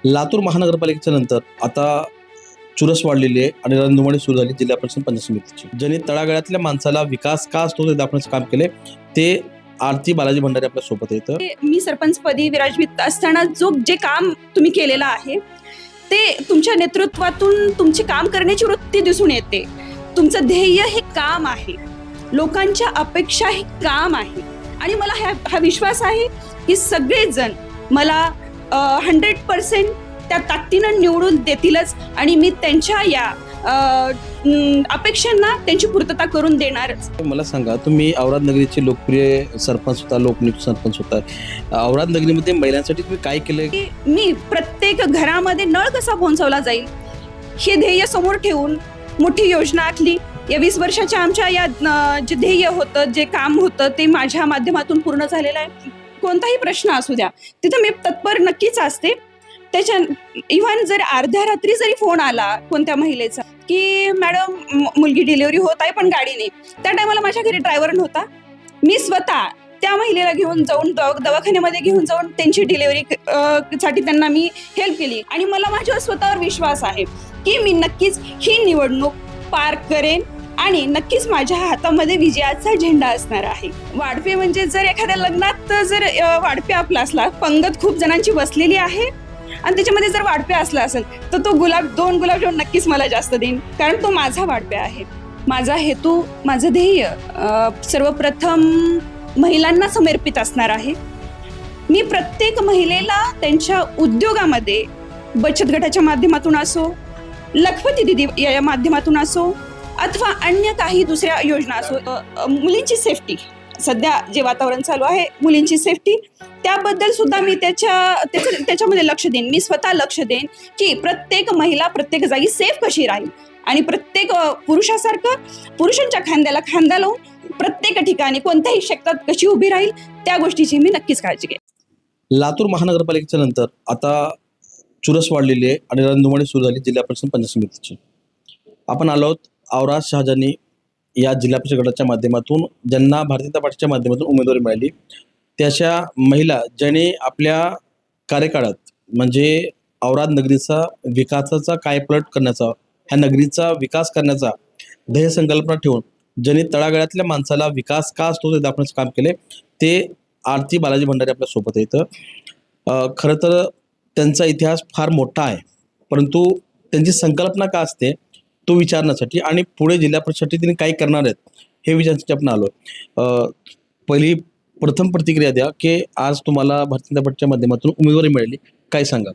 लातूर महानगरपालिकेच्या नंतर आता चुरस वाढलेली आहे आणि रणधुमाळी सुरू झाली जिल्हा परिषद पंचायत समितीची. ज्यांनी तळागाळातल्या माणसाला विकास का असतो ते दाखवण्याचं काम केले ते आरती बालाजी भंडारे आपल्या सोबत येतं. मी सरपंचपदी विराजमान असताना जे काम तुम्ही केलेलं आहे ते तुमच्या नेतृत्वातून तुमचे काम करण्याची वृत्ती दिसून येते. तुमचं ध्येय हे काम आहे, लोकांच्या अपेक्षा हे काम आहे आणि मला हा विश्वास आहे की सगळेजण मला 100% त्या ताकदीनं निवडून देतीलच आणि मी त्यांच्या या अपेक्षांना त्यांची पूर्तता करून देणारच. मला सांगा, तुम्ही औराद नगरीचे लोकप्रिय सरपंच होता, लोकनियुक्त सरपंच होता. औराद नगरीमध्ये महिलांसाठी तुम्ही काय केलं? मी प्रत्येक घरामध्ये नळ कसा पोहोचवला जाईल हे ध्येय समोर ठेवून मोठी योजना आखली. या 20 वर्षाच्या आमच्या या जे ध्येय होतं, जे काम होतं ते माझ्या माध्यमातून पूर्ण झालेलं आहे. कोणताही प्रश्न असू द्या तिथं मी तत्पर नक्कीच असते. त्याच्या इव्हन जर अर्ध्या रात्री जरी फोन आला कोणत्या महिलेचा की मॅडम मुलगी डिलिव्हरी होत आहे पण गाडी नाही, त्या टायमाला माझ्या घरी ड्रायव्हर नव्हता, मी स्वतः त्या महिलेला घेऊन जाऊन दवाखान्यामध्ये घेऊन जाऊन त्यांची डिलिव्हरी साठी त्यांना मी हेल्प केली आणि मला माझ्या स्वतःवर विश्वास आहे की मी नक्कीच ही निवडणूक पार करेन आणि नक्कीच माझ्या हातामध्ये विजयाचा झेंडा असणार आहे. वाढपे म्हणजे जर एखाद्या लग्नात जर वाढपे आपला असला, पंगत खूप जणांची बसलेली आहे आणि त्याच्यामध्ये जर वाढपे असला असेल तर तो दोन गुलाबजामुन नक्कीच मला जास्त देईन, कारण तो माझा वाढपे आहे. माझा हेतू, माझं ध्येय सर्वप्रथम महिलांना समर्पित असणार आहे. मी प्रत्येक महिलेला त्यांच्या उद्योगामध्ये बचत गटाच्या माध्यमातून असो, लखपती दिदी या माध्यमातून असो अथवा अन्य काही दुसऱ्या योजना असो, मुलींची सेफ्टी, सध्या जे वातावरण चालू आहे मुलींची सेफ्टी, त्याबद्दल सुद्धा मी त्याच्यामध्ये लक्ष देईन. मी स्वतः लक्ष देईन की प्रत्येक महिला प्रत्येक जागी सेफ कशी राहील आणि प्रत्येक पुरुषासारखं पुरुषांच्या खांद्याला खांदा लावून प्रत्येक ठिकाणी कोणत्याही क्षेत्रात कशी उभी राहील त्या गोष्टीची मी नक्कीच काळजी घेईन. लातूर महानगरपालिकेच्या नंतर आता चुरस वाढलेली आहे आणि रणधुमाळी सुरू झाली जिल्हा परिषद पंचायत समितीची. आपण आलो आहोत औराद शहाजानी या जिल्हा परिषद गटाच्या माध्यमातून, ज्यांना भारतीय जनता पार्टीच्या माध्यमातून उमेदवारी मिळाली, त्याच्या महिला ज्याने आपल्या कार्यकाळात म्हणजे औराद नगरीचा विकासाचा कायपलट करण्याचा, ह्या नगरीचा विकास करण्याचा ध्येय संकल्पना ठेवून ज्यांनी तळागाळातल्या माणसाला विकास का असतो ते दाखवण्याचं काम केले ते आरती बालाजी भंडारे आपल्या सोबत येतं. खरं तर त्यांचा इतिहास फार मोठा आहे, परंतु त्यांची संकल्पना का असते तो विचारण्यासाठी आणि पुढे जिल्हा परिषदेसाठी त्यांनी काय करणार आहेत हे विचारण्यासाठी आपण आलो. प्रथम प्रतिक्रिया द्या की आज तुम्हाला भारतीय जनता पार्टीच्या माध्यमातून उमेदवारी मिळाली, काय सांगा?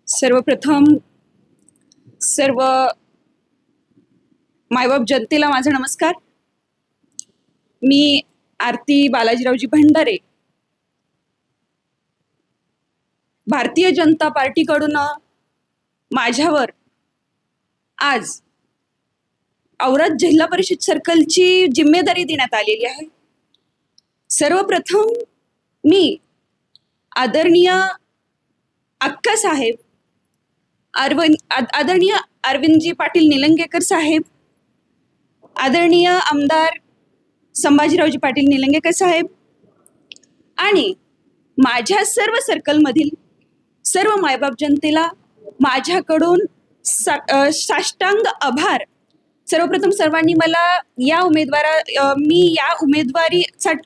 सर्वप्रथम सर्व मायबाप जनतेला माझा नमस्कार. मी आरती बालाजीरावजी भंडारे, भारतीय जनता पार्टीकडून माझ्यावर आज औराद जिल्हा परिषद सर्कलची जिम्मेदारी देण्यात आलेली आहे. सर्वप्रथम मी आदरणीय अक्का साहेब, आदरणीय अरविंदजी पाटील निलंगेकर साहेब, आदरणीय आमदार संभाजीरावजी पाटील निलंगेकर साहेब आणि माझ्या सर्व सर्कलमधील सर्व मायबाप जनतेला माझ्याकडून साष्टांग आभार. सर्वप्रथम सर्वांनी मला मी या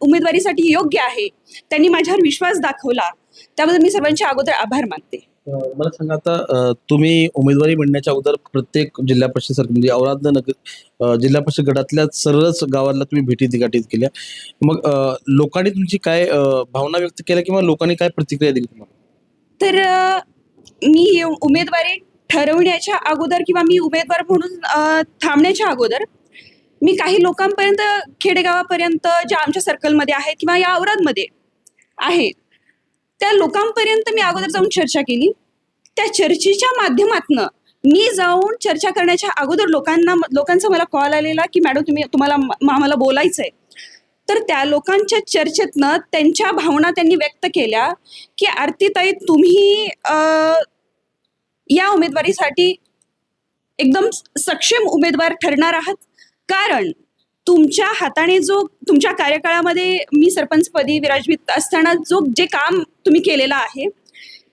उमेदवारीसाठी योग्य आहे, त्यांनी माझ्यावर विश्वास दाखवला, त्याबद्दल मी सर्वांचे अगोदर आभार मानते. मला सांगा, आता तुम्ही उमेदवारी मिळण्याच्या अगोदर प्रत्येक जिल्हा परिषद सर्कल म्हणजे औराद नगर जिल्हा परिषद गटातल्या सर्वच गावाला तुम्ही भेटी गाठीत केल्या, मग लोकांनी तुमची काय भावना व्यक्त केल्या किंवा लोकांनी काय प्रतिक्रिया दिली तुम्हाला? तर मी उमेदवारी ठरवण्याच्या अगोदर किंवा मी उमेदवार म्हणून थांबण्याच्या अगोदर मी काही लोकांपर्यंत, खेडेगावापर्यंत ज्या आमच्या सर्कलमध्ये आहेत किंवा या औरादमध्ये आहेत त्या लोकांपर्यंत मी अगोदर जाऊन चर्चा केली. त्या चर्चेच्या माध्यमातून मी जाऊन चर्चा करण्याच्या अगोदर लोकांचा मला कॉल आलेला की मॅडम तुम्हाला आम्हाला बोलायचं आहे. तर त्या लोकांच्या चर्चेतनं त्यांच्या भावना त्यांनी व्यक्त केल्या की आरतीताई तुम्ही या उमेदवारीसाठी एकदम सक्षम उमेदवार ठरणार आहात, कारण तुमच्या हाताने तुमच्या कार्यकाळामध्ये मी सरपंचपदी विराजमान असताना जे काम तुम्ही केलेलं आहे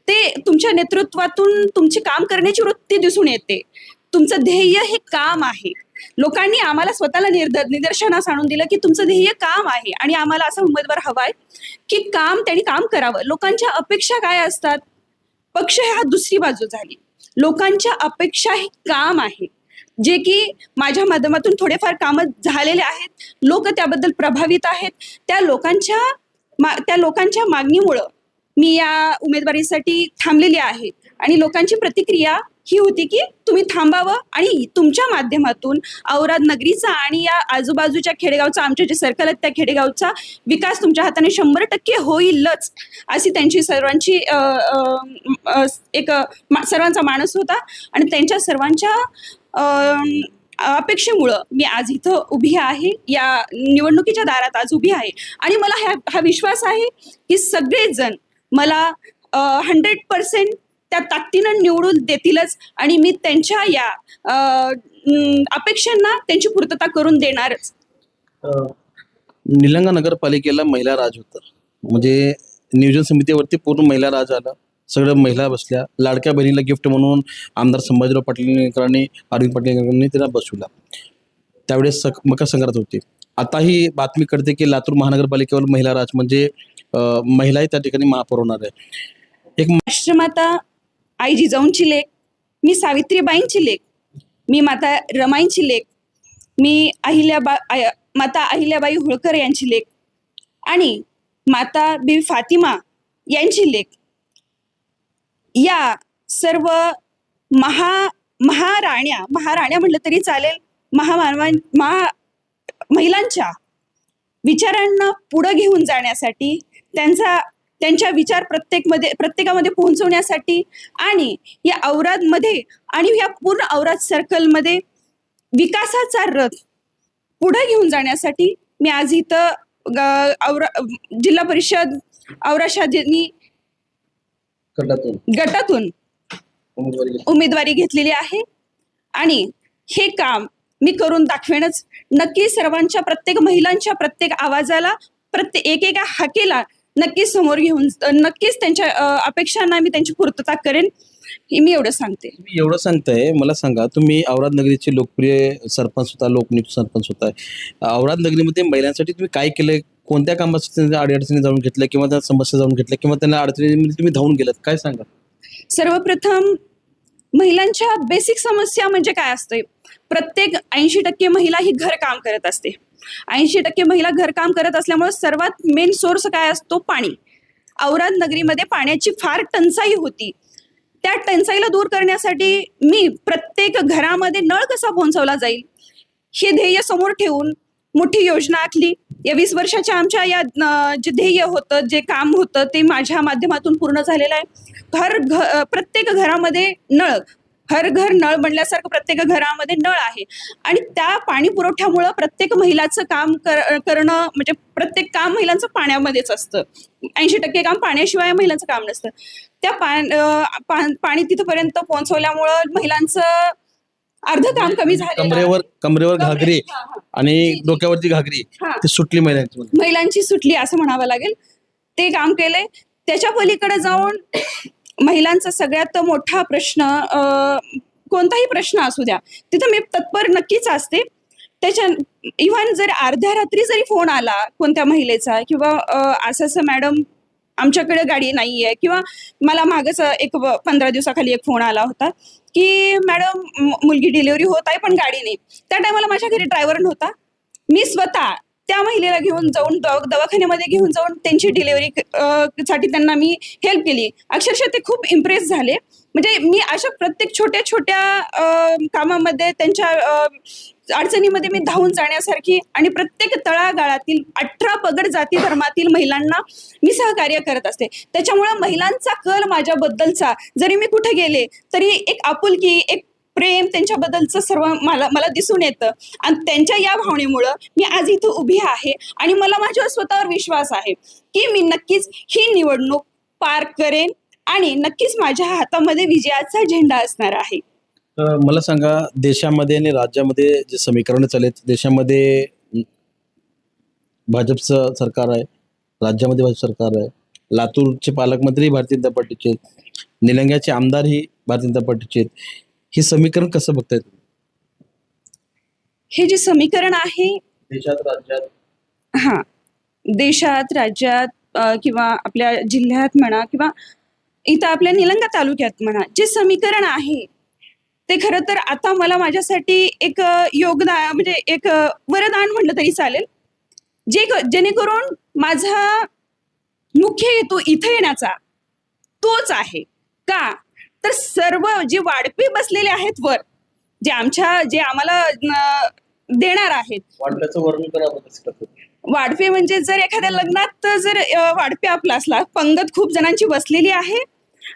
ते तुमच्या नेतृत्वातून तुमचे काम करण्याची वृत्ती दिसून येते. तुमचं ध्येय हे काम आहे. लोकांनी आम्हाला स्वतःला निदर्शनास आणून दिलं की तुमचं ध्येय काम आहे आणि आम्हाला असा उमेदवार हवाय की त्यांनी काम करावं. लोकांच्या अपेक्षा काय असतात? पक्ष हा दुसरी बाजू झाली. लोकांच्या अपेक्षा हे काम आहे, जे की माझ्या माध्यमातून थोडेफार कामं झालेले आहेत. लोक त्याबद्दल प्रभावित आहेत. त्या लोकांच्या मागणीमुळं मी या उमेदवारीसाठी थांबलेली आहे आणि लोकांची प्रतिक्रिया ही होती की तुम्ही थांबावं आणि तुमच्या माध्यमातून औराद नगरीचा आणि या आजूबाजूच्या खेडेगावचा, आमचे जे सर्कल आहेत त्या खेडेगावचा विकास तुमच्या हाताने 100% होईलच, अशी त्यांची सर्वांची सर्वांचा मानस होता. आणि त्यांच्या सर्वांच्या अपेक्षेमुळं मी आज इथं उभी आहे, या निवडणुकीच्या दारात आज उभी आहे. आणि मला हा विश्वास आहे की सगळेजण मला 100% त्या ताकदीनं निवडून देतीलच आणि मी त्यांच्या या अपेक्षांना त्यांची पूर्तता करून देणारच. निलंगा नगरपालिकेला महिला राज होतं, म्हणजे नियोजन समितीवरती पूर्ण महिला राज आला. सगळ्या महिला बसल्या. लाडक्या बहिणीला गिफ्ट म्हणून आमदार संभाजीराव पाटीलकरांनी, अरविंद पाटीलकरांनी त्यांना बसवला. त्यावेळेस मकर संक्रांत होती. आता ही बातमी कळते की लातूर महानगरपालिकेवर महिला राज, म्हणजे महिलाही त्या ठिकाणी महापौर होणार आहे. एक राष्ट्रमाता आई जिजाऊंची लेक, मी सावित्रीबाईंची लेक, मी माता रमाईंची लेक, मी माता अहिल्याबाई होळकर यांची लेक आणि माता बीबी फातिमा यांची लेक. या सर्व महाराण्या म्हटलं तरी चालेल, महिलांच्या विचारांना पुढे घेऊन जाण्यासाठी, त्यांच्या विचार प्रत्येकामध्ये पोहोचवण्यासाठी आणि या औरादमध्ये आणि या पूर्ण औराद सर्कलमध्ये विकासाचा रथ पुढे घेऊन जाण्यासाठी मी आज इथं जिल्हा परिषद औराद शहाजनी गटातून उमेदवारी घेतलेली आहे आणि हे काम मी करून दाखवेनच. नक्की सर्वांच्या, प्रत्येक महिलांच्या प्रत्येक आवाजाला, एकेका हाकेला नक्कीच समोर घेऊन, नक्कीच त्यांच्या अपेक्षांना मी त्यांची पूर्तता करेन. मी एवढं सांगते. तुम्ही एवढं सांगताय, मला सांगा, तुम्ही औराद नगरीचे लोकप्रिय सरपंच होता, लोकनियुक्त सरपंच होता. औराद नगरीमध्ये महिलांसाठी तुम्ही काय केलंय? कोणत्या कामासाठी त्यांच्या अडीअडचणी जाणून घेतल्या किंवा त्या समस्या जाणून घेतल्या किंवा त्यांना अडचणीमध्ये तुम्ही धावून गेलात? काय सांगा. सर्वप्रथम महिलांच्या बेसिक समस्या म्हणजे काय असते? प्रत्येक 80% महिला ही घरकाम करत असते. 80% महिला घरकाम करत असल्यामुळे सर्वात मेन सोर्स काय असतो? पाणी. औराद नगरीमध्ये पाण्याची फार टंचाई होती. त्या टंचाईला दूर करण्यासाठी मी प्रत्येक घरामध्ये नळ कसा पोहोचवला जाईल हे ध्येय समोर ठेवून मोठी योजना आखली. या 20 वर्षाच्या आमच्या या जे ध्येय होतं, जे काम होतं, ते माझ्या माध्यमातून पूर्ण झालेलं आहे. प्रत्येक घरामध्ये नळ, हर घर नळ म्हणल्यासारखं प्रत्येक घरामध्ये नळ आहे आणि त्या पाणी पुरवठ्यामुळं प्रत्येक महिलाचं काम करणं, म्हणजे प्रत्येक काम महिलांचं पाण्यामध्येच असतं. 80% काम पाण्याशिवाय महिलांचं काम नसतं. त्या पाणी तिथपर्यंत पोहोचवल्यामुळं महिलांचं अर्ध काम कमी झालं. कमरेवर घागरी आणि डोक्यावरची घागरी ती सुटली महिलांची सुटली असं म्हणावं लागेल. ते काम केलंय. त्याच्या पलीकडे जाऊन महिलांचा सगळ्यात मोठा प्रश्न, कोणताही प्रश्न असू द्या, तिथं मी तत्पर नक्कीच असते. इव्हन जर अर्ध्या रात्री जरी फोन आला कोणत्या महिलेचा किंवा असं मॅडम आमच्याकडे गाडी नाही आहे, किंवा मला मागच 15 दिवसाखाली एक फोन आला होता की मॅडम मुलगी डिलिव्हरी होत आहे पण गाडी नाही. त्या टायमाला माझ्या घरी ड्रायव्हर नव्हता. मी स्वतः त्या महिलेला घेऊन जाऊन दवाखान्यामध्ये घेऊन जाऊन त्यांची डिलिव्हरी साठी त्यांना मी हेल्प केली. अक्षरशः ते खूप इम्प्रेस झाले. म्हणजे मी अशा प्रत्येक छोट्या छोट्या कामामध्ये, त्यांच्या अडचणीमध्ये मी धावून जाण्यासारखी आणि प्रत्येक तळागाळातील 18 पगड जाती धर्मातील महिलांना मी सहकार्य करत असते. त्याच्यामुळे महिलांचा कल माझ्याबद्दलचा, जरी मी कुठे गेले तरी एक आपुलकी, एक प्रेम त्यांच्याबद्दलचं सर्व मला दिसून येतं आणि त्यांच्या या भावनेमुळं मी आज इथं उभी आहे आणि मला माझ्या स्वतःवर विश्वास आहे की मी नक्कीच ही निवडणूक पार करेन आणि नक्कीच माझ्या हातामध्ये विजयाचा झेंडा असणार आहे. मला सांगा, देशामध्ये आणि राज्यामध्ये जे समीकरण चालले, देशामध्ये भाजपचं सरकार आहे, राज्यामध्ये भाजप सरकार आहे, लातूरचे पालकमंत्री भारतीय जनता पार्टीचे, निलंग्याचे आमदारही भारतीय जनता पार्टीचे आहेत. हे समीकरण कसं बघताय तुम्ही? हे जे समीकरण आहे, देशात, राज्यात, हां, देशात, राज्यात किंवा आपल्या जिल्ह्यात म्हणा किंवा इथं आपल्या निलंगा तालुक्यात म्हणा, जे समीकरण आहे ते खरं तर आता मला माझ्यासाठी एक योगदान म्हणजे एक वरदान म्हटलं तरी चालेल. जेणेकरून माझा मुख्य हेतू इथं येण्याचा तोच आहे. का? तर सर्व जे वाढपे बसलेले आहेत वर, जे आम्हाला देणार आहेत. वाढप्याचं वर्णन करा बरं कसं करतो. वाढपे म्हणजे जर एखाद्या लग्नात जर वाढपे आपला असला, पंगत खूप जणांची बसलेली आहे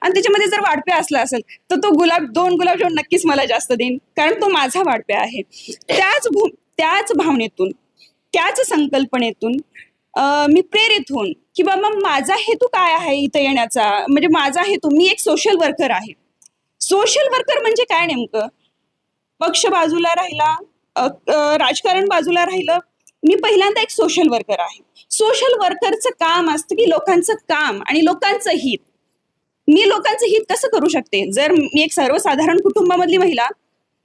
आणि त्याच्यामध्ये जर वाढपे असला असेल तर तो 2 गुलाबजामुन नक्कीच मला जास्त देईन, कारण तो माझा वाढपे आहे. त्याच भावनेतून, त्याच संकल्पनेतून मी प्रेरित होऊन की बाबा माझा हेतू काय आहे इथं येण्याचा, म्हणजे माझा हेतू, मी एक सोशल वर्कर आहे. सोशल वर्कर म्हणजे काय नेमकं? पक्ष बाजूला राहिला, राजकारण बाजूला राहिलं, मी पहिल्यांदा एक सोशल वर्कर आहे. सोशल वर्करचं काम असतं की लोकांचं काम आणि लोकांचं हित. मी लोकांचं हित कसं करू शकते? जर मी एक सर्वसाधारण कुटुंबामधली महिला,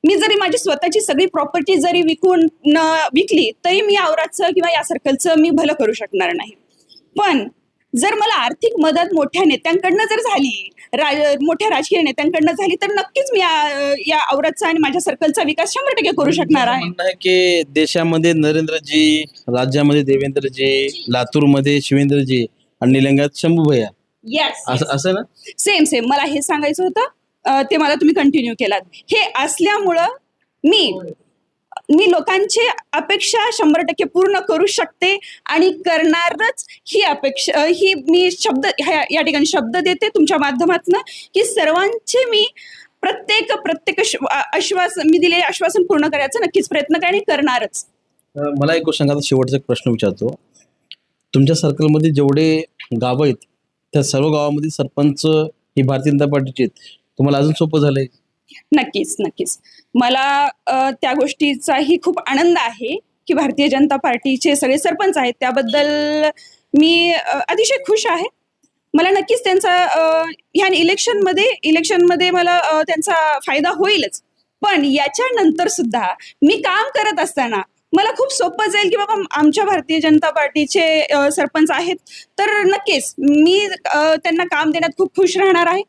मी जरी माझी स्वतःची सगळी प्रॉपर्टी जरी विकली तरी मी औराचं किंवा या सर्कलचं मी भलं करू शकणार नाही. पण जर मला आर्थिक मदत मोठ्या नेत्यांकडनं जर झाली, मोठ्या राजकीय नेत्यांकडनं झाली, तर नक्कीच मी या औरातचा आणि माझ्या सर्कलचा विकास 100% करू शकणार आहे. म्हणणं आहे की देशामध्ये नरेंद्रजी, राज्यामध्ये देवेंद्रजी, लातूरमध्ये शिवेंद्रजी आणि निलंग्यात शंभूभैया, येस, असं ना? सेम मला हे सांगायचं होतं. ते मला तुम्ही कंटिन्यू केलात. हे असल्यामुळं मी लोकांची अपेक्षा 100% पूर्ण करू शकते आणि करणारच. ही अपेक्षा, ही मी या ठिकाणी शब्द देते तुमच्या माध्यमातून की सर्वांचे मी प्रत्येक आश्वासन, मी दिलेले आश्वासन पूर्ण करायचं नक्कीच प्रयत्न करणारच. मला एक गोष्ट सांगा, शेवटचा एक प्रश्न विचारतो. तुमच्या सर्कलमध्ये जेवढे गावं आहेत त्या सर्व गावामध्ये सरपंच ही भारतीय जनता पार्टीचे आहेत. तुम्हाला अजून सोपं झालंय? नक्कीच मला त्या गोष्टीचाही खूप आनंद आहे की भारतीय जनता पार्टीचे सगळे सरपंच आहेत, त्याबद्दल मी अतिशय खुश आहे. मला नक्कीच त्यांचा ह्या इलेक्शनमध्ये मला त्यांचा फायदा होईलच. पण याच्यानंतर सुद्धा मी काम करत असताना मला खूप सोपं जाईल की बाबा आमच्या भारतीय जनता पार्टीचे सरपंच आहेत, तर नक्कीच मी त्यांना काम देण्यात खूप खुश राहणार आहे.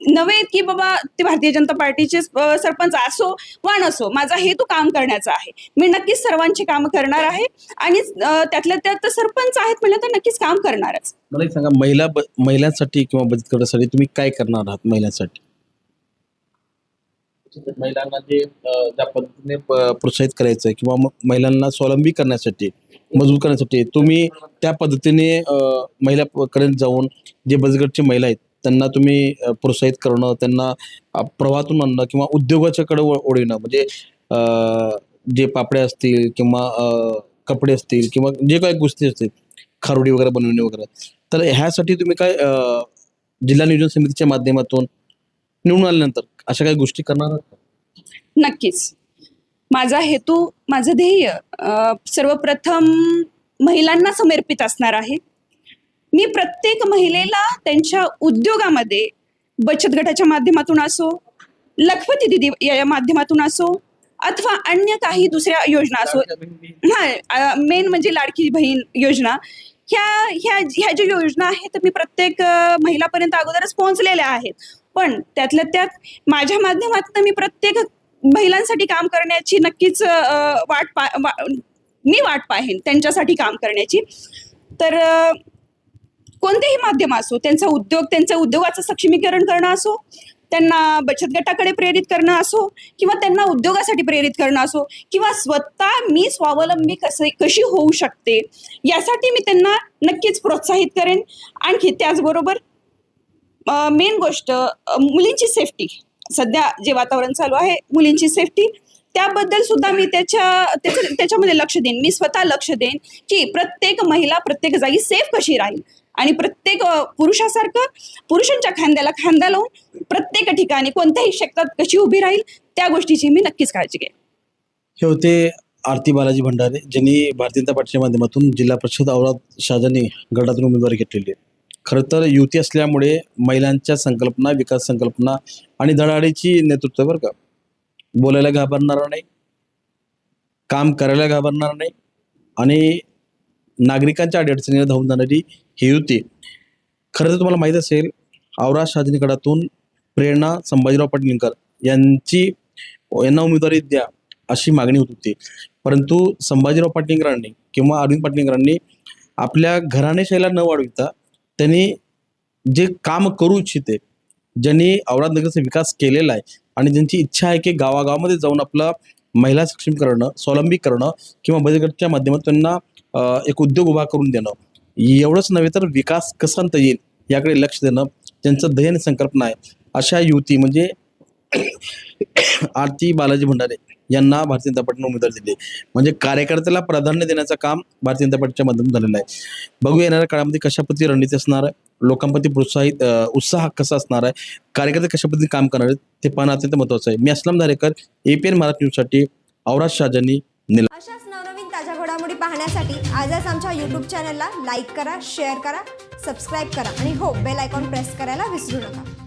नव्हे की बाबा ते भारतीय जनता पार्टीचे सरपंच असो वा नसो, माझा हेतू काम करण्याचा आहे. मी नक्कीच सर्वांची कामं करणार आहे आणि त्यातल्या त्यात सरपंच आहेत म्हणलं तर नक्कीच काम करणारच. मला एक सांगा, महिलांसाठी किंवा बचत गटासाठी तुम्ही काय करणार आहात? महिलांसाठी महिलांना ज्या पद्धतीने प्रोत्साहित करायचं किंवा महिलांना स्वावलंबी करण्यासाठी, मजबूत करण्यासाठी तुम्ही त्या पद्धतीने महिलापर्यंत जाऊन जे बचत गटाची महिला आहेत त्यांना तुम्ही प्रोत्साहित करणं, त्यांना प्रवाहातून आणणं किंवा उद्योगाच्याकडे ओढणं, म्हणजे जे पापड्या असतील किंवा कपडे असतील किंवा जे काही गोष्टी असतील, खारुडी वगैरे बनवणे वगैरे, तर ह्यासाठी तुम्ही काय जिल्हा नियोजन समितीच्या माध्यमातून निवडून आल्यानंतर अशा काही गोष्टी करणार आहात? नक्कीच. माझा हेतू, माझं ध्येय सर्वप्रथम महिलांना समर्पित असणार आहे. मी प्रत्येक महिलेला त्यांच्या उद्योगामध्ये बचत गटाच्या माध्यमातून असो, लखपती दिदी या माध्यमातून असो अथवा अन्य काही दुसऱ्या योजना असो, मेन म्हणजे लाडकी बहीण योजना, ह्या ज्या योजना आहेत तर मी प्रत्येक महिलापर्यंत अगोदरच पोहोचलेल्या आहेत. पण त्यातल्या त्यात माझ्या माध्यमातून मी प्रत्येक महिलांसाठी काम करण्याची नक्कीच वाट पाहेन त्यांच्यासाठी काम करण्याची. तर कोणतेही माध्यम असो, त्यांचा उद्योगाचं सक्षमीकरण करणं असो, त्यांना बचत गटाकडे प्रेरित करणं असो किंवा त्यांना उद्योगासाठी प्रेरित करणं असो किंवा स्वतः मी स्वावलंबी कशी होऊ शकते यासाठी मी त्यांना नक्कीच प्रोत्साहित करेन. आणखी त्याचबरोबर मेन गोष्ट मुलींची सेफ्टी, सध्या जे वातावरण चालू आहे मुलींची सेफ्टी, त्याबद्दल सुद्धा मी त्याच्यामध्ये लक्ष देईन. मी स्वतः लक्ष देईन की प्रत्येक महिला प्रत्येक जागी सेफ कशी राहील आणि प्रत्येक पुरुषासारखं पुरुषांच्या खांद्याला खांदा लावून प्रत्येक ठिकाणी कोणत्याही क्षेत्रात कशी उभी राहील त्या गोष्टीची मी नक्कीच काळजी घेईन. हे होते आरती बालाजी भंडारे, ज्यांनी भारतीय जनता पार्टीच्या माध्यमातून जिल्हा परिषद औराद शहाजानी गटातून उमेदवारी घेतलेली आहे. खरं तर युती असल्यामुळे महिलांच्या संकल्पना, विकास संकल्पना आणि धडाडीची नेतृत्व बरं का, बोलायला घाबरणार नाही, काम करायला घाबरणार नाही आणि नागरिकांच्या अडचणीला धावून जाणारी ही युती. खरं तर तुम्हाला माहीत असेल, औराद शहाजनी गडातून प्रेरणा संभाजीराव पाटलिंकर यांना उमेदवारी द्या अशी मागणी होत होती. परंतु संभाजीराव पाटलिंकरांनी किंवा अरविंद पाटलिंकरांनी आपल्या घराणेशाहीला न वाढविता त्यांनी जे काम करू इच्छिते, ज्यांनी औराद नगरचा विकास केलेला आहे आणि ज्यांची इच्छा आहे की गावागावामध्ये जाऊन आपला महिला सक्षम करणं, स्वावलंबी करणं किंवा बचत गटाच्या माध्यमातून त्यांना एक उद्योग उभा करून देणं, एवढंच नव्हे तर विकास कसा आणता येईल याकडे लक्ष देणं त्यांचं ध्येय आणि संकल्पना आहे. अशा युती म्हणजे आरती बालाजी भंडारे यांना भारतीय जनता पार्टीने उमेदवारी दिली. म्हणजे कार्यकर्त्याला प्राधान्य देण्याचं काम भारतीय जनता पार्टीच्या माध्यमातून झालेलं आहे. बघूया येणाऱ्या काळामध्ये कशा पद्धती रणनीती असणार आहे, लोकांप्रती उत्साह कसा असणार आहे, कार्यकर्ते कशा पद्धतीने काम करणार आहेत ते पाहणं अत्यंत महत्त्वाचं आहे. मी असलम धारेकर, APN मराठी न्यूजसाठी औराद शहाजनी. अशाच नवनवीन ताज्या घडामोडी पाहण्यासाठी आजच आमच्या यूट्यूब चॅनलला लाईक करा, शेअर करा, सबस्क्राईब करा आणि हो, बेल आयकॉन प्रेस करायला विसरू नका.